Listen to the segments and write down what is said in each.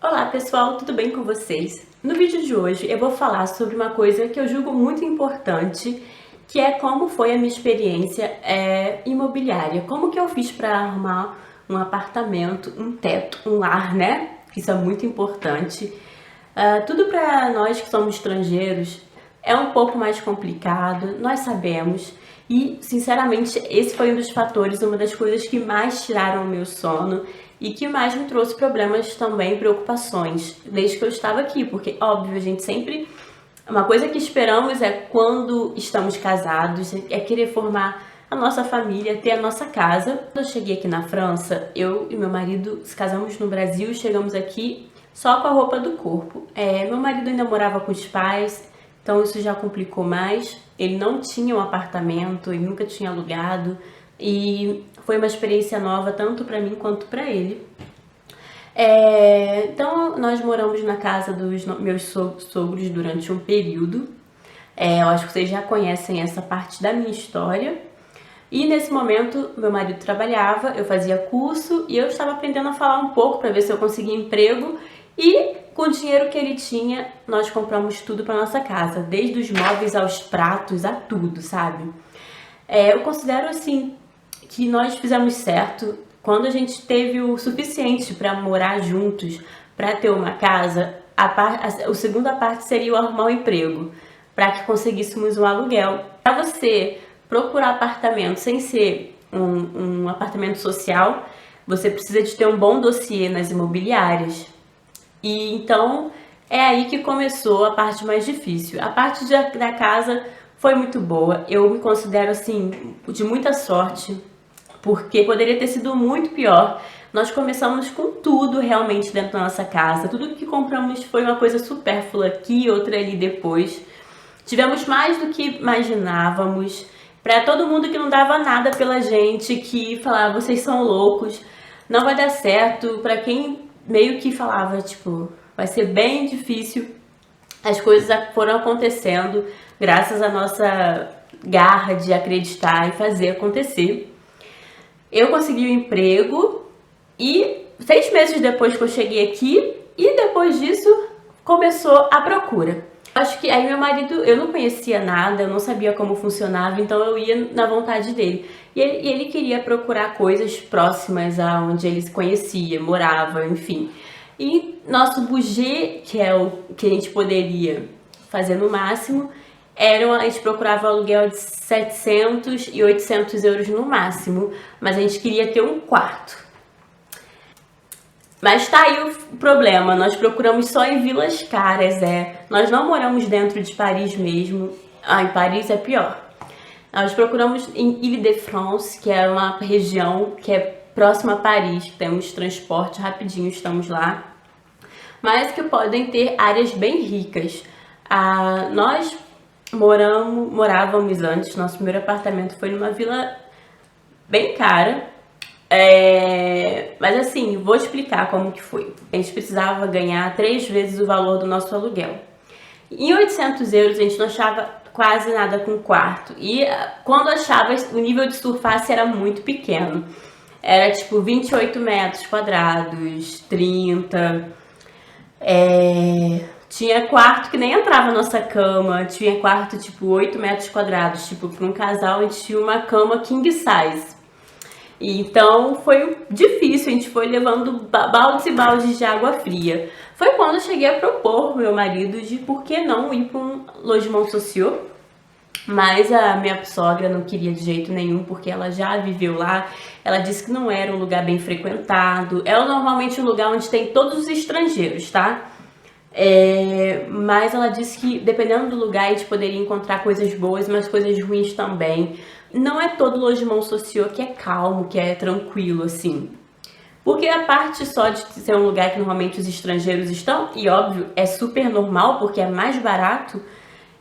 Olá pessoal, tudo bem com vocês? No vídeo de hoje eu vou falar sobre uma coisa que eu julgo muito importante, que é como foi a minha experiência imobiliária. Como que eu fiz para arrumar um apartamento, um teto, um lar, né? Isso é muito importante. Tudo para nós que somos estrangeiros é um pouco mais complicado, nós sabemos. E, sinceramente, esse foi um dos fatores, uma das coisas que mais tiraram o meu sono e que mais me trouxe problemas também, preocupações, desde que eu estava aqui. Porque, óbvio, a gente sempre... Uma coisa que esperamos é quando estamos casados, é querer formar a nossa família, ter a nossa casa. Quando eu cheguei aqui na França, eu e meu marido se casamos no Brasil, chegamos aqui só com a roupa do corpo. Meu marido ainda morava com os pais, então isso já complicou mais. Ele não tinha um apartamento, ele nunca tinha alugado e foi uma experiência nova tanto para mim quanto para ele. Então nós moramos na casa dos meus sogros durante um período. Eu acho que vocês já conhecem essa parte da minha história. E nesse momento meu marido trabalhava, eu fazia curso e eu estava aprendendo a falar um pouco para ver se eu conseguia emprego. E com o dinheiro que ele tinha, nós compramos tudo para nossa casa, desde os móveis aos pratos, a tudo, sabe? Eu considero assim que nós fizemos certo quando a gente teve o suficiente para morar juntos, para ter uma casa. A segunda parte seria o arrumar um emprego, para que conseguíssemos um aluguel. Para você procurar apartamento sem ser um apartamento social, você precisa de ter um bom dossiê nas imobiliárias. E então é aí que começou a parte mais difícil. A parte da casa foi muito boa. Eu me considero assim de muita sorte, porque poderia ter sido muito pior. Nós começamos com tudo realmente dentro da nossa casa. Tudo que compramos foi uma coisa supérflua aqui, outra ali depois. Tivemos mais do que imaginávamos. Para todo mundo que não dava nada pela gente, que falava, vocês são loucos, não vai dar certo. Para quem meio que falava, tipo, vai ser bem difícil, as coisas foram acontecendo graças à nossa garra de acreditar e fazer acontecer. Eu consegui um emprego e 6 meses depois que eu cheguei aqui, e depois disso começou a procura. Acho que aí meu marido, eu não conhecia nada, eu não sabia como funcionava, então eu ia na vontade dele. E ele queria procurar coisas próximas a onde ele se conhecia, morava, enfim. E nosso budget, que é o que a gente poderia fazer no máximo, a gente procurava um aluguel de 700 e 800 euros no máximo, mas a gente queria ter um quarto. Mas tá aí o problema, nós procuramos só em vilas caras, nós não moramos dentro de Paris mesmo. Em Paris é pior. Nós procuramos em Île-de-France, que é uma região que é próxima a Paris, temos transporte rapidinho, estamos lá. Mas que podem ter áreas bem ricas. Nós morávamos antes, nosso primeiro apartamento foi numa vila bem cara. Mas assim, vou explicar como que foi. A gente precisava ganhar 3 vezes o valor do nosso aluguel. Em 800 euros a gente não achava quase nada com quarto. E quando achava, o nível de surface era muito pequeno. Era tipo 28 metros quadrados, 30. Tinha quarto que nem entrava na nossa cama. Tinha quarto tipo 8 metros quadrados. Tipo, para um casal a gente tinha uma cama king size. Então foi difícil, a gente foi levando baldes e baldes de água fria. Foi quando eu cheguei a propor pro meu marido de por que não ir para um logement social. Mas a minha sogra não queria de jeito nenhum, porque ela já viveu lá. Ela disse que não era um lugar bem frequentado. É normalmente um lugar onde tem todos os estrangeiros, tá? Mas ela disse que dependendo do lugar a gente poderia encontrar coisas boas, mas coisas ruins também. Não é todo logement social que é calmo, que é tranquilo, assim. Porque a parte só de ser um lugar que normalmente os estrangeiros estão, e óbvio, é super normal porque é mais barato,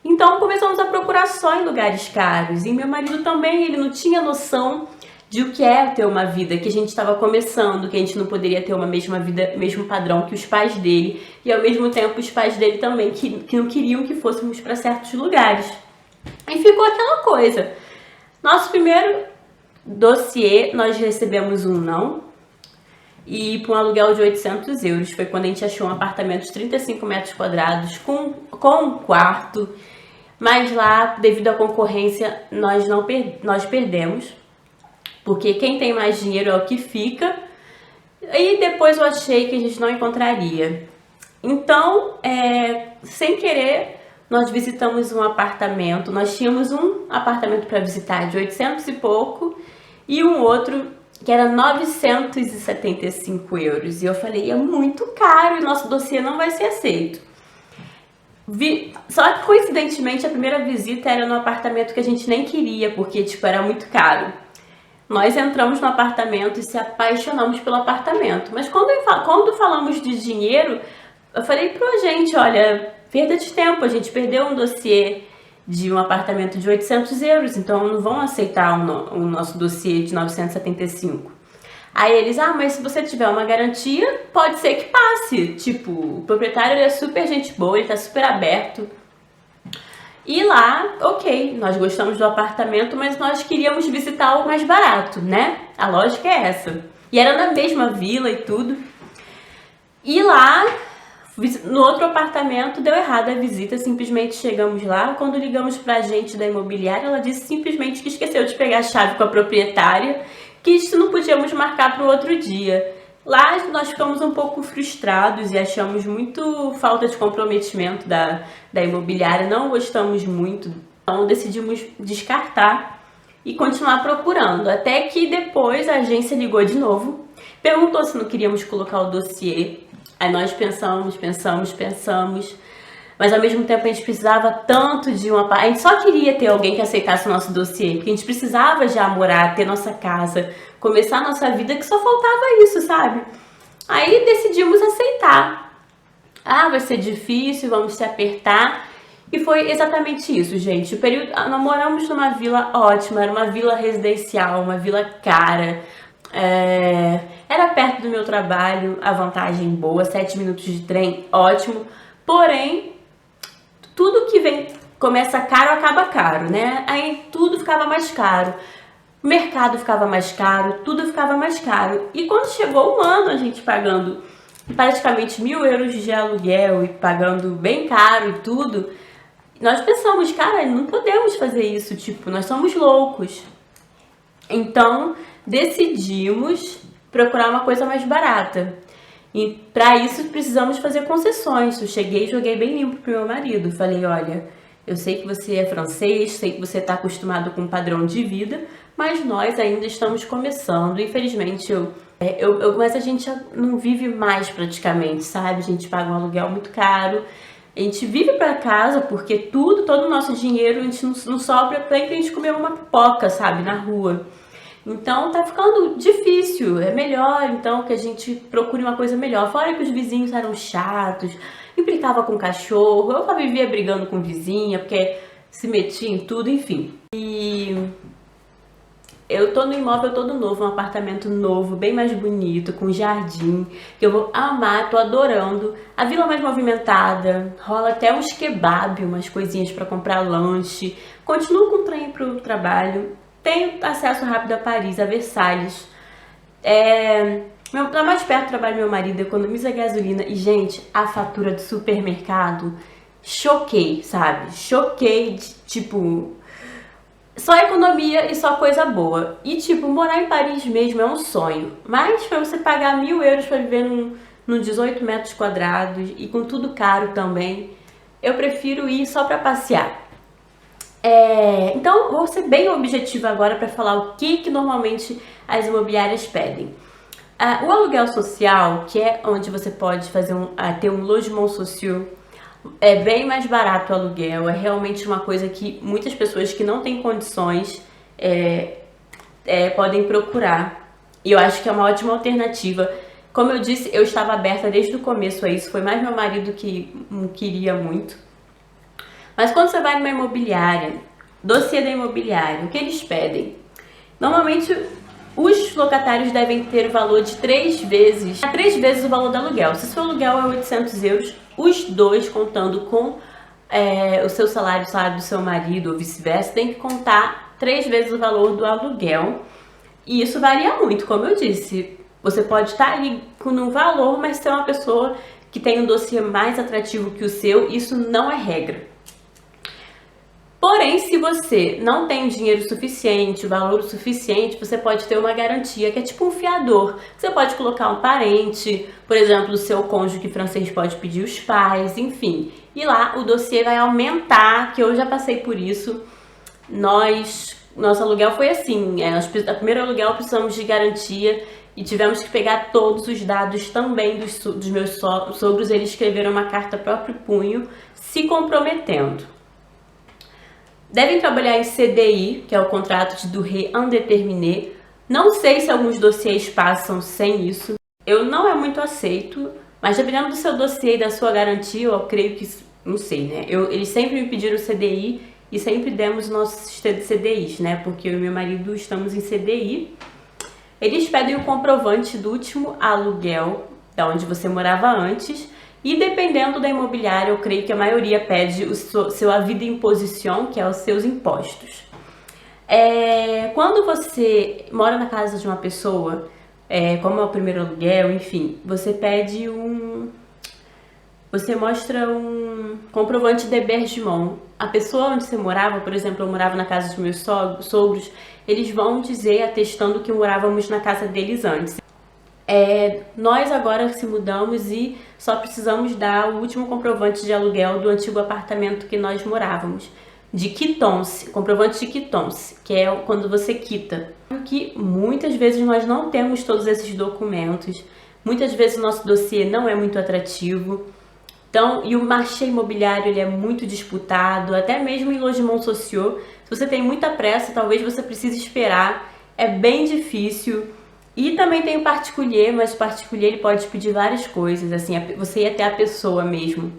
então começamos a procurar só em lugares caros. E meu marido também, ele não tinha noção de o que é ter uma vida, que a gente estava começando, que a gente não poderia ter uma mesma vida, mesmo padrão que os pais dele, e ao mesmo tempo os pais dele também, que não queriam que fôssemos para certos lugares. E ficou aquela coisa. Nosso primeiro dossiê, nós recebemos um não. e para um aluguel de 800 euros. Foi quando a gente achou um apartamento de 35 metros quadrados com um quarto. Mas lá, devido à concorrência, nós perdemos. Porque quem tem mais dinheiro é o que fica. E depois eu achei que a gente não encontraria. Então, sem querer, nós visitamos um apartamento. Nós tínhamos um apartamento para visitar de 800 e pouco e um outro que era 975 euros. E eu falei, é muito caro e nosso dossiê não vai ser aceito. Só que, coincidentemente, a primeira visita era no apartamento que a gente nem queria, porque, era muito caro. Nós entramos no apartamento e se apaixonamos pelo apartamento. Mas quando falamos de dinheiro, eu falei pro agente, olha, perda de tempo, a gente perdeu um dossiê de um apartamento de 800 euros, então não vão aceitar o nosso dossiê de 975. Aí eles, mas se você tiver uma garantia, pode ser que passe. O proprietário ele é super gente boa, ele tá super aberto. E lá, ok, nós gostamos do apartamento, mas nós queríamos visitar o mais barato, né? A lógica é essa. E era na mesma vila e tudo. E lá, no outro apartamento, deu errado a visita, simplesmente chegamos lá. Quando ligamos pra agente da imobiliária, ela disse simplesmente que esqueceu de pegar a chave com a proprietária, que isso não podíamos marcar para o outro dia. Lá nós ficamos um pouco frustrados e achamos muito falta de comprometimento da imobiliária, não gostamos muito, então decidimos descartar e continuar procurando. Até que depois a agência ligou de novo, perguntou se não queríamos colocar o dossiê. Aí nós pensamos, mas ao mesmo tempo a gente precisava tanto de a gente só queria ter alguém que aceitasse o nosso dossiê, porque a gente precisava já morar, ter nossa casa, começar a nossa vida, que só faltava isso, sabe? Aí decidimos aceitar. Vai ser difícil, vamos se apertar. E foi exatamente isso, gente. Nós moramos numa vila ótima, era uma vila residencial, uma vila cara. Era perto do meu trabalho, a vantagem boa, 7 minutos de trem, ótimo. Porém, tudo que começa caro, acaba caro, né? Aí tudo ficava mais caro. O mercado ficava mais caro, tudo ficava mais caro. E quando chegou um ano, a gente pagando praticamente 1.000 euros de aluguel e pagando bem caro e tudo, nós pensamos, cara, não podemos fazer isso, nós somos loucos. Então, decidimos procurar uma coisa mais barata. E para isso precisamos fazer concessões. Eu cheguei e joguei bem limpo pro meu marido. Falei, olha, eu sei que você é francês, sei que você está acostumado com um padrão de vida, mas nós ainda estamos começando. Infelizmente, mas a gente não vive mais praticamente, sabe? A gente paga um aluguel muito caro. A gente vive para casa porque todo o nosso dinheiro a gente não sobra pra gente comer uma pipoca, sabe? Na rua. Então tá ficando difícil, é melhor então que a gente procure uma coisa melhor. Fora que os vizinhos eram chatos, implicava com o cachorro, eu vivia brigando com vizinha, porque se metia em tudo, enfim. E eu tô no imóvel todo novo, um apartamento novo, bem mais bonito, com jardim, que eu vou amar, tô adorando. A vila mais movimentada, rola até uns kebab, umas coisinhas pra comprar lanche. Continuo com o trem pro trabalho. Tenho acesso rápido a Paris, a Versalhes. Tá mais perto do trabalho do meu marido, economiza gasolina. E, gente, a fatura do supermercado, choquei, sabe? Choquei, só economia e só coisa boa. E, morar em Paris mesmo é um sonho. Mas pra você pagar 1.000 euros pra viver num 18 metros quadrados e com tudo caro também, eu prefiro ir só pra passear. Então, vou ser bem objetiva agora para falar o que normalmente as imobiliárias pedem. O aluguel social, que é onde você pode ter um logement social, é bem mais barato o aluguel, é realmente uma coisa que muitas pessoas que não têm condições podem procurar. E eu acho que é uma ótima alternativa. Como eu disse, eu estava aberta desde o começo a isso, foi mais meu marido que não queria muito. Mas quando você vai numa imobiliária, dossiê da imobiliária, o que eles pedem? Normalmente, os locatários devem ter o valor de 3 vezes o valor do aluguel. Se o seu aluguel é 800 euros, os dois, contando com o seu salário, o salário do seu marido ou vice-versa, tem que contar 3 vezes o valor do aluguel. E isso varia muito, como eu disse. Você pode estar ali no valor, mas ser uma pessoa que tem um dossiê mais atrativo que o seu, isso não é regra. Porém, se você não tem o dinheiro suficiente, o valor suficiente, você pode ter uma garantia que é tipo um fiador. Você pode colocar um parente, por exemplo, o seu cônjuge francês pode pedir os pais, enfim. E lá o dossiê vai aumentar, que eu já passei por isso. Nosso aluguel foi assim, no primeiro aluguel precisamos de garantia e tivemos que pegar todos os dados também dos meus sogros. Eles escreveram uma carta próprio punho, se comprometendo. Devem trabalhar em CDI, que é o contrato de durée indéterminée. Não sei se alguns dossiês passam sem isso. Eu não é muito aceito, mas dependendo do seu dossiê e da sua garantia, eu creio que, não sei, né? Eles sempre me pediram CDI e sempre demos nossos CDIs, né? Porque eu e meu marido estamos em CDI. Eles pedem o comprovante do último aluguel, da onde você morava antes. E dependendo da imobiliária, eu creio que a maioria pede o seu avis d'imposition, que é os seus impostos. Quando você mora na casa de uma pessoa, como é o primeiro aluguel, enfim, você pede você mostra um comprovante de hébergement. A pessoa onde você morava, por exemplo, eu morava na casa dos meus sogros, eles vão dizer atestando que morávamos na casa deles antes. Nós agora se mudamos e só precisamos dar o último comprovante de aluguel do antigo apartamento que nós morávamos, de quittance, comprovante de quittance, que é quando você quita. Que muitas vezes nós não temos todos esses documentos, muitas vezes o nosso dossiê não é muito atrativo. Então, e o marché imobiliário ele é muito disputado, até mesmo em logement social. Se você tem muita pressa, talvez você precise esperar, é bem difícil. E também tem o particulier, mas o particulier ele pode pedir várias coisas, assim, você ir até a pessoa mesmo.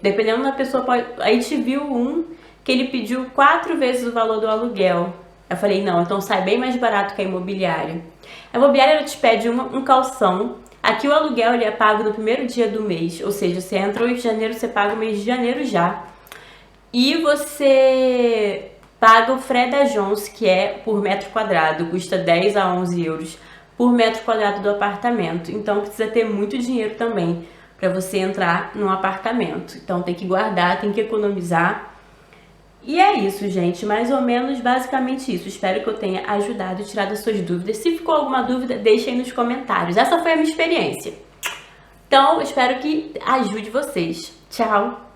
Dependendo da pessoa, a gente viu um que ele pediu 4 vezes o valor do aluguel. Eu falei, não, então sai bem mais barato que a imobiliária. A imobiliária ela te pede um calção. Aqui o aluguel ele é pago no primeiro dia do mês, ou seja, você entrou em janeiro, você paga o mês de janeiro já. E você paga o frais d'agence, que é por metro quadrado, custa 10 a 11 euros por metro quadrado do apartamento. Então precisa ter muito dinheiro também para você entrar num apartamento. Então tem que guardar, tem que economizar. E é isso, gente, mais ou menos basicamente isso. Espero que eu tenha ajudado e tirado as suas dúvidas. Se ficou alguma dúvida, deixem nos comentários. Essa foi a minha experiência. Então, espero que ajude vocês. Tchau!